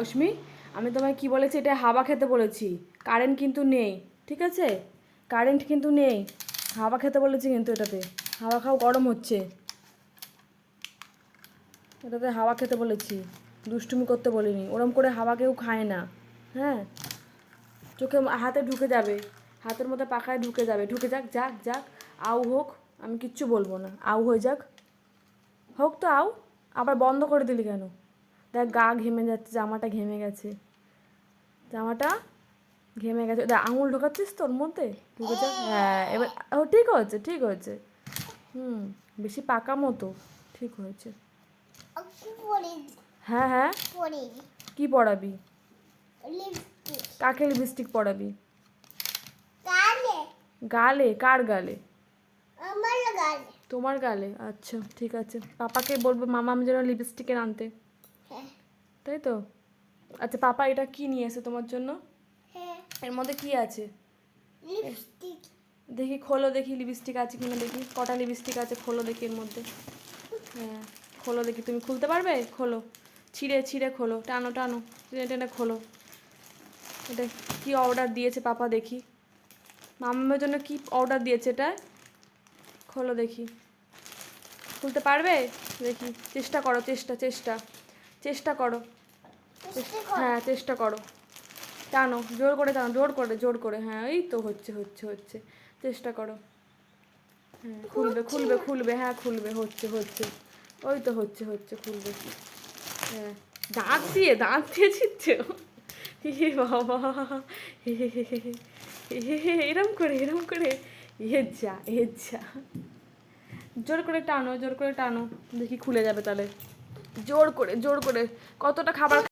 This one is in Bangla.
অশ্মি, আমি তোমায় কি বলেছি, এটা হাওয়া খেতে বলেছি, কারেন্ট কিন্তু নেই, ঠিক আছে? কারেন্ট কিন্তু নেই, হাওয়া খেতে বলেছি কিন্তু এটাতে। হাওয়া খাও, গরম হচ্ছে, এটাতে হাওয়া খেতে বলেছি, দুষ্টুমি করতে বলিনি। ওরম করে হাওয়া কেউ খায় না, হ্যাঁ? চোখে হাতে ঢুকে যাবে, হাতের মধ্যে পাখায় ঢুকে যাবে, ঢুকে যাক, যাক যাক, আউ হোক, আমি কিচ্ছু বলবো না, আউ হয়ে যাক, হোক তো আউ। আবার বন্ধ করে দিলি কেন? দেখ গা ঘেমে যাচ্ছে, জামাটা ঘেমে গেছে, জামাটা ঘেমে গেছে। দেখ আঙুল ঢোকাচ্ছিস তোর মধ্যে, ঢুকে যাক, হ্যাঁ এবার ও ঠিক হয়েছে, ঠিক হয়েছে। হুম, বেশি পাকা মতো, ঠিক হয়েছে। হ্যাঁ হ্যাঁ, কি পড়াবি? কাকে লিপস্টিক পড়াবি? গালে? কার গালে? তোমার গালে? আচ্ছা ঠিক আছে, পাপাকে বলবো মামাম যেন লিপস্টিকের আনতে, তাই তো? আচ্ছা পাপা এটা কি নিয়ে এসে তোমার জন্য? এর মধ্যে কি আছে দেখি, খোলো দেখি, লিপস্টিক আছে কিনা দেখি, কটা লিপস্টিক আছে, খোলো দেখি এর মধ্যে। হ্যাঁ খোলো দেখি, তুমি খুলতে পারবে? খোলো, ছিঁড়ে ছিঁড়ে খোলো, টানো টানো, টেনে টেনে খোলো। এটা কি অর্ডার দিয়েছে পাপা দেখি, মামামের জন্য কি অর্ডার দিয়েছে এটা? খোলো দেখি, খুলতে পারবে? দেখি, চেষ্টা করো, চেষ্টা চেষ্টা চেষ্টা করো, হ্যাঁ চেষ্টা করো, টানো, জোর করে টানো, জোর করে জোর করে, হ্যাঁ এই তো হচ্ছে হচ্ছে হচ্ছে, চেষ্টা করো। হ্যাঁ খুলবে খুলবে খুলবে, হ্যাঁ খুলবে, হচ্ছে হচ্ছে, ওই তো হচ্ছে হচ্ছে, খুলবে। হ্যাঁ দাঁত দিয়ে ছিটছে, হে বাবা, এরম করে এরম করে, যা যা, জোর করে টানো, জোর করে টানো, দেখি খুলে যাবে তাহলে, জোর করে জোর করে। কতটা খাবার